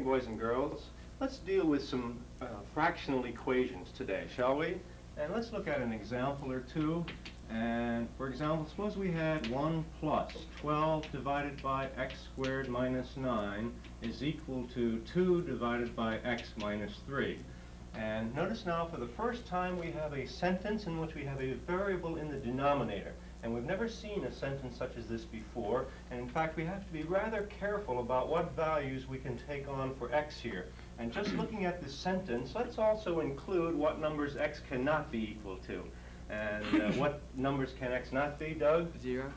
boys and girls. Let's deal with some fractional equations today, shall we? And let's look at an example or two. And for example, suppose we had 1 plus 12 divided by x squared minus 9 is equal to 2 divided by x minus 3. And notice now, for the first time, we have a sentence in which we have a variable in the denominator. And we've never seen a sentence such as this before. And in fact, we have to be rather careful about what values we can take on for x here. And just looking at this sentence, let's also include what numbers x cannot be equal to. And what numbers can x not be, Doug? 0.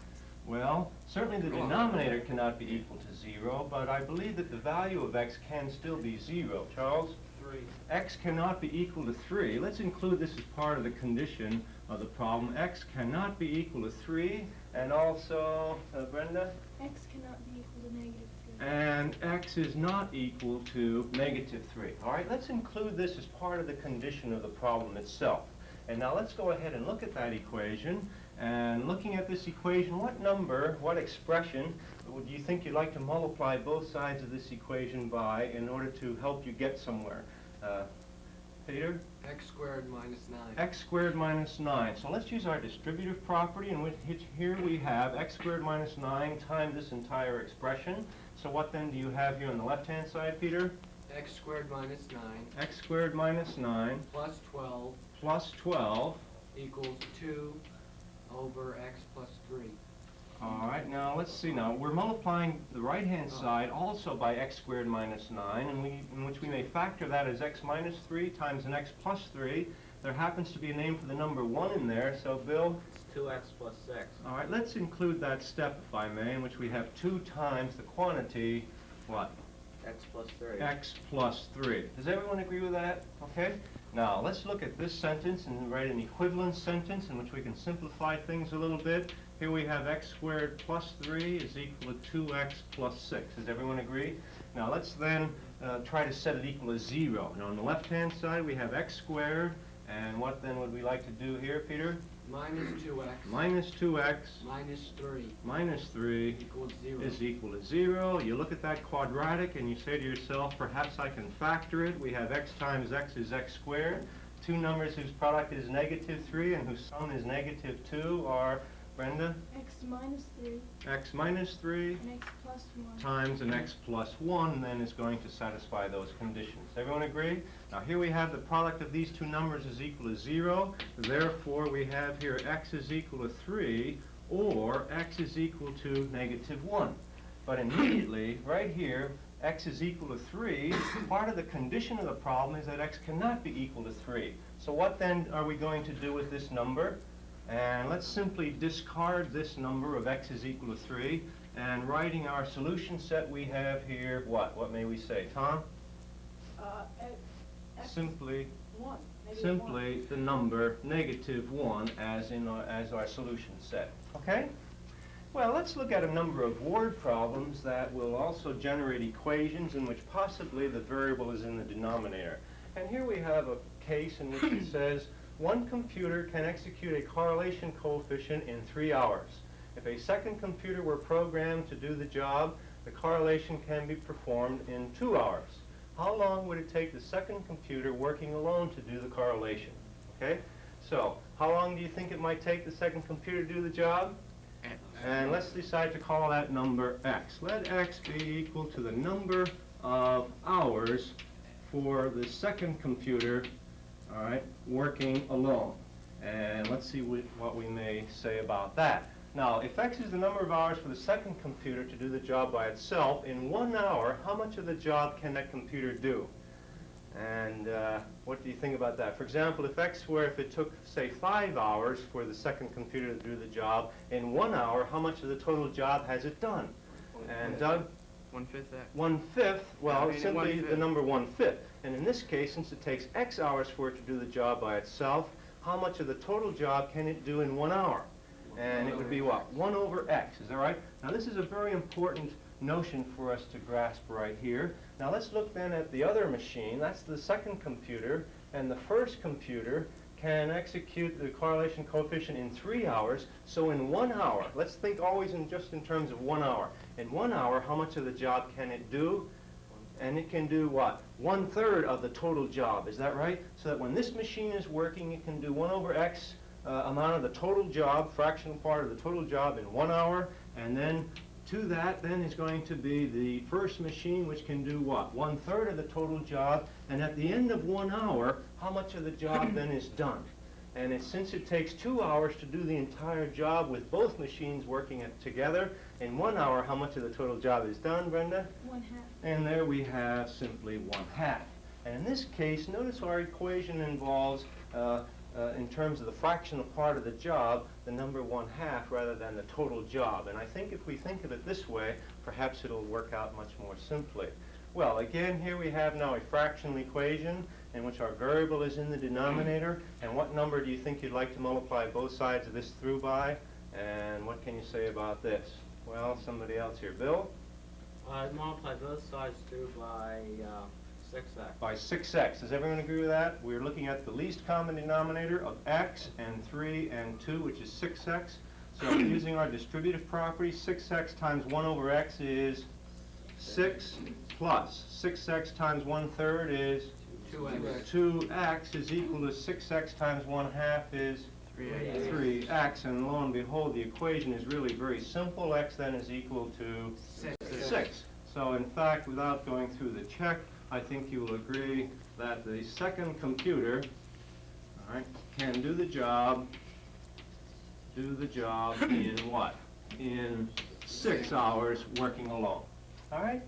Well, certainly the denominator cannot be equal to 0, but I believe that the value of x can still be 0. Charles? 3. X cannot be equal to 3. Let's include this as part of the condition of the problem. X cannot be equal to 3, and also, Brenda? X cannot be equal to negative 3. And x is not equal to negative 3. All right, let's include this as part of the condition of the problem itself. And now let's go ahead and look at that equation. And looking at this equation, what number, what expression do you think you'd like to multiply both sides of this equation by in order to help you get somewhere? Peter? X squared minus 9. X squared minus 9. So let's use our distributive property, in which here we have x squared minus 9 times this entire expression. So what then do you have here on the left-hand side, Peter? X squared minus 9. X squared minus 9 plus 12 plus 12 equals 2 over x plus 3. All right, now let's see. Now we're multiplying the right-hand side also by x squared minus 9, and in which we may factor that as x minus 3 times an x plus 3. There happens to be a name for the number 1 in there, so Bill? It's 2x plus 6. All right, let's include that step, if I may, in which we have 2 times the quantity, what? X plus 3. X plus 3. Does everyone agree with that? Okay. Now, let's look at this sentence and write an equivalent sentence in which we can simplify things a little bit. Here we have x squared plus 3 is equal to 2x plus 6. Does everyone agree? Now, let's then try to set it equal to 0. Now, on the left-hand side, we have x squared. And what then would we like to do here, Peter? Minus 2x. Minus 2x. Minus 3. Minus 3 equals 0. is equal to 0. You look at that quadratic and you say to yourself, perhaps I can factor it. We have x times x is x squared. Two numbers whose product is negative 3 and whose sum is negative 2 are, Brenda? X minus 3 X minus 3 and x plus 1 times an x plus 1 then is going to satisfy those conditions. Everyone agree? Now here we have the product of these two numbers is equal to 0. Therefore we have here x is equal to 3 or x is equal to negative 1. But immediately, right here, x is equal to 3. Part of the condition of the problem is that x cannot be equal to 3. So what then are we going to do with this number? And let's simply discard this number of x is equal to 3. And writing our solution set, we have here, what? What may we say? Tom? X Simply 1. Simply the number negative 1 as our solution set. Okay? Well, let's look at a number of word problems that will also generate equations in which possibly the variable is in the denominator. And here we have a case in which it says, one computer can execute a correlation coefficient in 3 hours. If a second computer were programmed to do the job, the correlation can be performed in 2 hours. How long would it take the second computer working alone to do the correlation? Okay? So, how long do you think it might take the second computer to do the job? And let's decide to call that number x. Let x be equal to the number of hours for the second computer, all right, working alone. And let's see what we may say about that. Now, if x is the number of hours for the second computer to do the job by itself, in 1 hour, how much of the job can that computer do? And what do you think about that? For example, if it took, say, 5 hours for the second computer to do the job, in 1 hour, how much of the total job has it done? And Doug? 1/5 x. 1/5, well, I mean, simply 1/5. the number 1/5. And in this case, since it takes x hours for it to do the job by itself, how much of the total job can it do in 1 hour? And it would be what? 1 over x, is that right? Now this is a very important notion for us to grasp right here. Now let's look then at the other machine. That's the second computer. And the first computer can execute the correlation coefficient in 3 hours. So in 1 hour, let's think always just in terms of 1 hour. In 1 hour, how much of the job can it do? and it can do what? 1/3 of the total job, is that right? So that when this machine is working, it can do 1 over x amount of the total job, fractional part of the total job in 1 hour, and then to that then is going to be the first machine, which can do what? 1/3 of the total job, and at the end of 1 hour, how much of the job then is done? And since it takes 2 hours to do the entire job with both machines working together, in 1 hour, how much of the total job is done, Brenda? 1/2. And there we have simply 1/2. And in this case, notice our equation involves, in terms of the fractional part of the job, the number 1/2 rather than the total job. And I think if we think of it this way, perhaps it'll work out much more simply. Well, again, here we have now a fractional equation in which our variable is in the denominator. And what number do you think you'd like to multiply both sides of this through by? And what can you say about this? Well, somebody else here. Bill? Multiply both sides through by 6x. By 6x. Does everyone agree with that? We're looking at the least common denominator of x and 3 and 2, which is 6x. So using our distributive property, 6x times 1 over x is 6 plus 6x times 1/3 is 2x. 2x is equal to 6x times 1/2 is 3x. And lo and behold, the equation is really very simple. X then is equal to 6. So in fact, without going through the check, I think you will agree that the second computer, all right, can do the job in what? In 6 hours working alone. All right?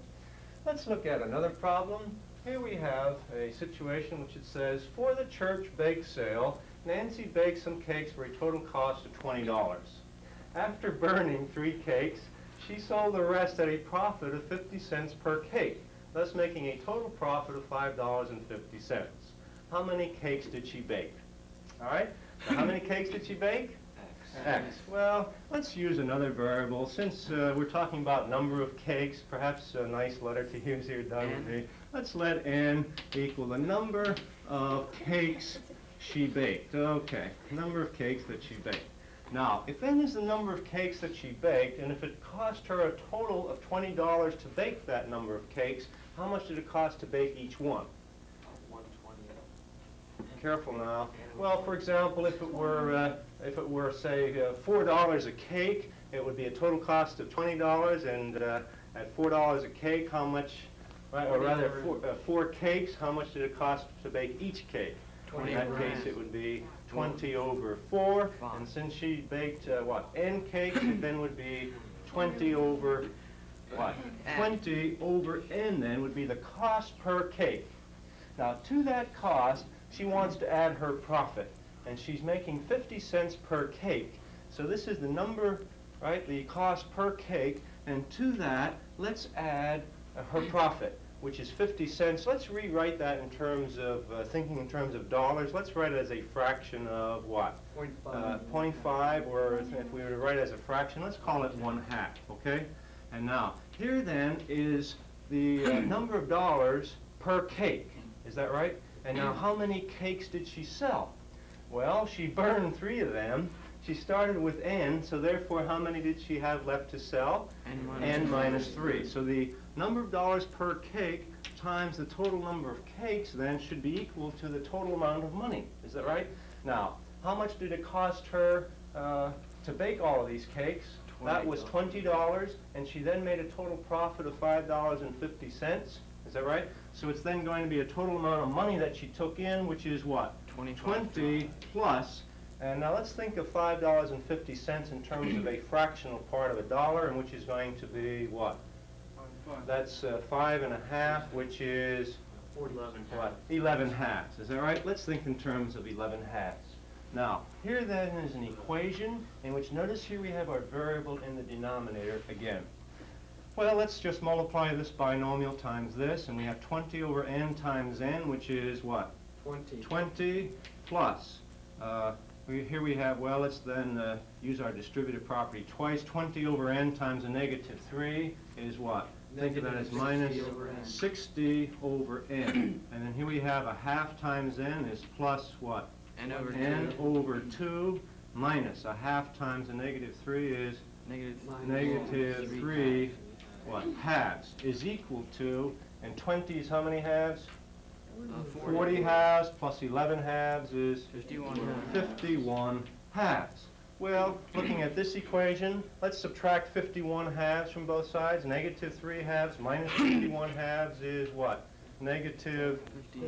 Let's look at another problem. Here we have a situation which it says, for the church bake sale, Nancy baked some cakes for a total cost of $20. After burning 3 cakes, she sold the rest at a profit of 50 cents per cake, thus making a total profit of $5.50. How many cakes did she bake? All right? Now, how many cakes did she bake? X. Well, let's use another variable. Since we're talking about number of cakes, perhaps a nice letter to use here, Doug, would be, let's let n equal the number of cakes she baked. Okay, number of cakes that she baked. Now, if n is the number of cakes that she baked, and if it cost her a total of $20 to bake that number of cakes, how much did it cost to bake each one? 120. Careful now. Well, for example, if it were say $4 a cake, it would be a total cost of $20, and at $4 a cake, how much? Right, or rather, 4 cakes. How much did it cost to bake each cake? In that case, it would be 20 over 4, and since she baked n cakes, it then would be 20 over what? 20 over n then would be the cost per cake. Now, to that cost, she wants to add her profit, and she's making 50 cents per cake. So this is the number, right, the cost per cake, and to that, let's add her profit, which is 50 cents. Let's rewrite that in terms of, thinking in terms of dollars. Let's write it as a fraction of what? 0.5, or if we were to write it as a fraction, let's call it 1/2, okay? And now, here then is the number of dollars per cake. Is that right? And now, how many cakes did she sell? Well, she burned 3 of them. She started with n, so therefore, how many did she have left to sell? N minus 3. So the number of dollars per cake times the total number of cakes then should be equal to the total amount of money. Is that right? Now, how much did it cost her to bake all of these cakes? That was $20, and she then made a total profit of $5.50. Is that right? So it's then going to be a total amount of money that she took in, which is what? 20 plus. And now let's think of $5.50 in terms of a fractional part of a dollar, and which is going to be what? That's 5.5, which is 11 halves. Is that right? Let's think in terms of 11 halves. Now, here then is an equation in which, notice here we have our variable in the denominator again. Well, let's just multiply this binomial times this, and we have 20 over n times n, which is what? 20 plus. Here we have, well, let's then use our distributive property twice. 20 over n times a negative 3 is what? Think of that as minus 60 over n. And then here we have a half times n is plus what? N over 2 minus a half times a negative 3 is negative 3 what? Halves is equal to, And 20 is how many halves? 40. 40 halves plus 11 halves is 51 51 halves. Well, looking at this equation, let's subtract 51 halves from both sides. Negative 3 halves minus 51 halves is what? Negative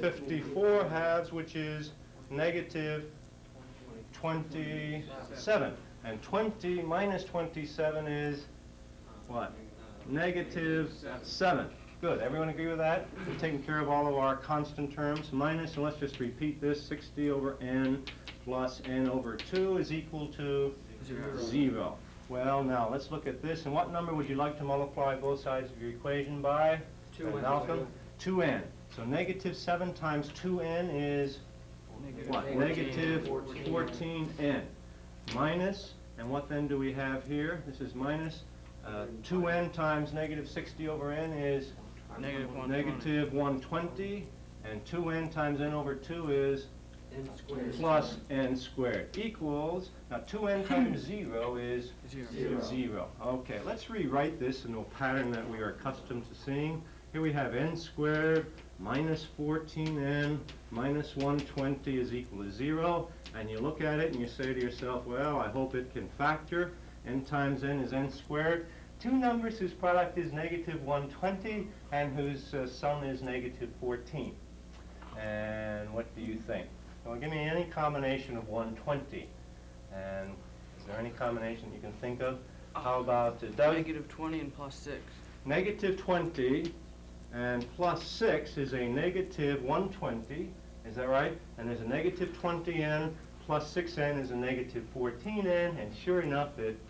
54 halves, which is negative 27. And 20 minus 27 is what? Negative 7. Good. Everyone agree with that? We've taken care of all of our constant terms. Minus, and let's just repeat this, 60 over n plus n over 2 is equal to 0. Well, now let's look at this. And what number would you like to multiply both sides of your equation by? 2n. Malcolm? 2n. So negative 7 times 2n is what? Negative 14n. Minus, and what then do we have here? This is minus 2n times negative 60 over n is negative 120, and 2n times n over 2 is n squared. plus n squared equals, now 2n times 0 is 0. Okay, let's rewrite this in a pattern that we are accustomed to seeing. Here we have n squared minus 14n minus 120 is equal to 0. And you look at it and you say to yourself, well, I hope it can factor. N times n is n squared. Two numbers whose product is negative 120 and whose sum is negative 14. And what do you think? Well, give me any combination of 120. And is there any combination you can think of? How about Doug? Negative 20 and plus 6. Negative 20 and plus 6 is a negative 120. Is that right? And there's a negative 20n plus 6n is a negative 14n, and sure enough, it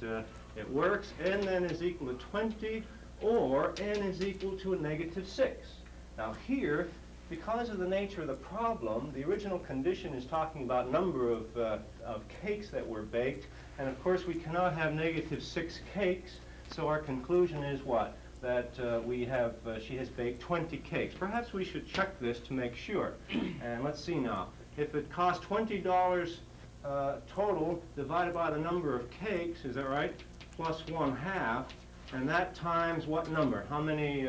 works. N then is equal to 20, or n is equal to a negative 6. Now here, because of the nature of the problem, the original condition is talking about number of cakes that were baked, and of course we cannot have negative 6 cakes, so our conclusion is what? That she has baked 20 cakes. Perhaps we should check this to make sure. And let's see now. If it cost $20 total divided by the number of cakes, is that right? Plus 1/2, and that times what number? How many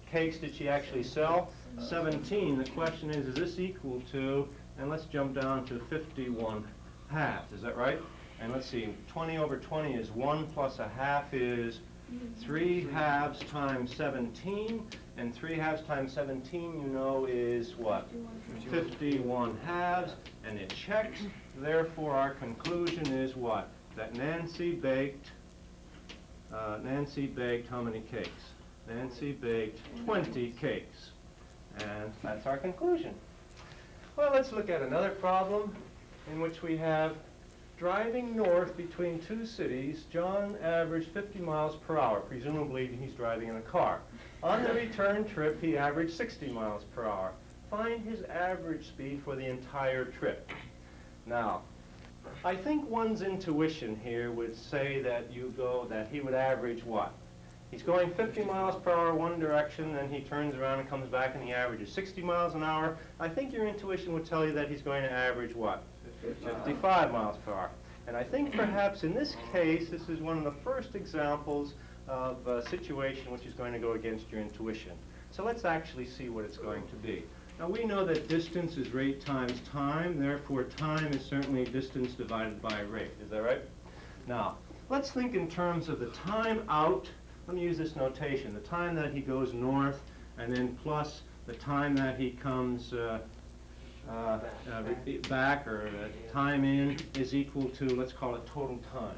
cakes did she actually sell? 17. The question is this equal to, and let's jump down to 51 halves. Is that right? And let's see, 20 over 20 is 1 plus 1/2 is 3 halves times 17, and 3 halves times 17, you know, is what? 51 halves, and it checks. Therefore, our conclusion is what? That Nancy baked how many cakes? Nancy baked 20 cakes, and that's our conclusion. Well, let's look at another problem in which we have driving north between two cities. John averaged 50 miles per hour. Presumably he's driving in a car. On the return trip, he averaged 60 miles per hour. Find his average speed for the entire trip. Now, I think one's intuition here would say that he would average what? He's going 50 miles per hour one direction, then he turns around and comes back and he averages 60 miles an hour. I think your intuition would tell you that he's going to average what? 55 miles per hour. And I think perhaps in this case, this is one of the first examples of a situation which is going to go against your intuition. So let's actually see what it's going to be. Now we know that distance is rate times time, therefore time is certainly distance divided by rate. Is that right? Now, let's think in terms of the time out. Let me use this notation. The time that he goes north, and then plus the time that he comes back, or time in, is equal to, let's call it total time.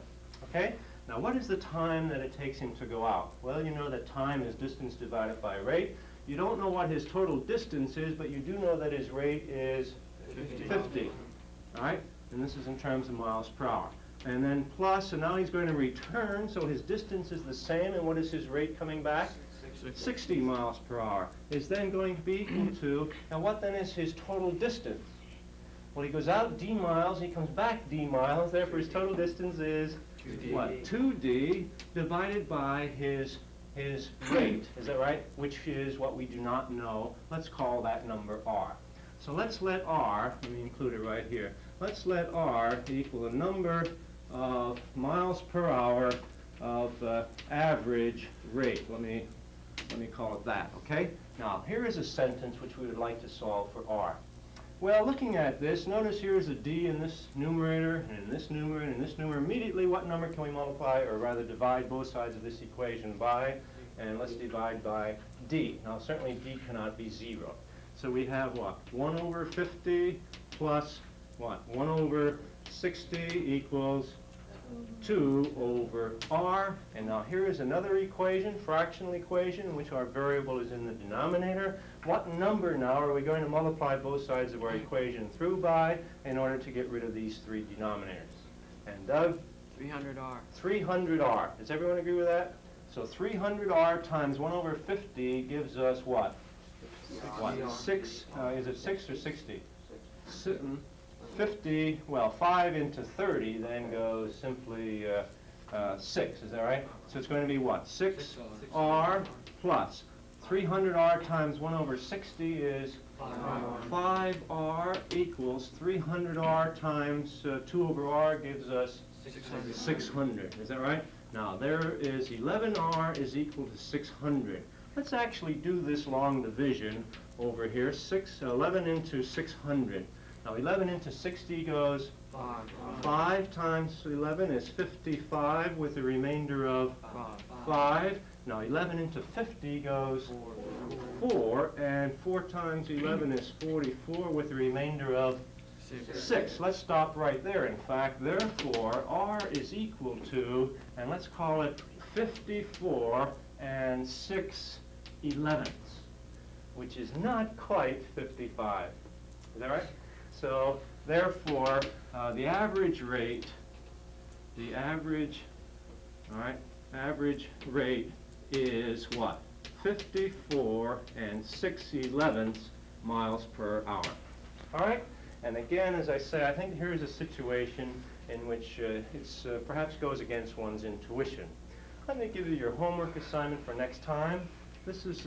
Okay? Now what is the time that it takes him to go out? Well, you know that time is distance divided by rate. You don't know what his total distance is, but you do know that his rate is 50. All right? And this is in terms of miles per hour. And then plus, and now he's going to return, so his distance is the same, and what is his rate coming back? 60 miles per hour is then going to be equal to, and what then is his total distance? Well, he goes out d miles, he comes back d miles, therefore his total distance is 2d. what? 2d divided by his rate, is that right? Which is what we do not know. Let's call that number r. So let's let r, let me include it right here, let's let r equal the number of miles per hour of average rate. Let me Let me call it that, okay? Now, here is a sentence which we would like to solve for r. Well, looking at this, notice here is a d in this numerator, and in this numerator, and in this numerator. Immediately, what number can we multiply, or rather divide both sides of this equation by? And let's divide by d. Now, certainly d cannot be 0. So we have what? 1 over 50 plus what? 1 over 60 equals 2 over r. And now here is another equation, fractional equation, in which our variable is in the denominator. What number now are we going to multiply both sides of our equation through by in order to get rid of these three denominators? And Doug? 300R. 300r. Does everyone agree with that? So 300r times 1 over 50 gives us what? What? 6, is it 6 or 60? 50, well, 5 into 30 then goes simply 6, is that right? So it's going to be what? 6r plus 300r times 1 over 60 is 5r equals 300r times 2 over r gives us 600. Is that right? Now there is 11r is equal to 600. Let's actually do this long division over here. 11 into 600. Now 11 into 60 goes 5 times 11 is 55 with a remainder of 5. Now 11 into 50 goes 4, and 4 times 11 is 44 with a remainder of 6. Let's stop right there. In fact, therefore, r is equal to, and let's call it 54 and 6/11, which is not quite 55. Is that right? So, therefore, the average rate is what? 54 and 6/11 miles per hour. All right? And again, as I say, I think here is a situation in which it's perhaps goes against one's intuition. Let me give you your homework assignment for next time. This is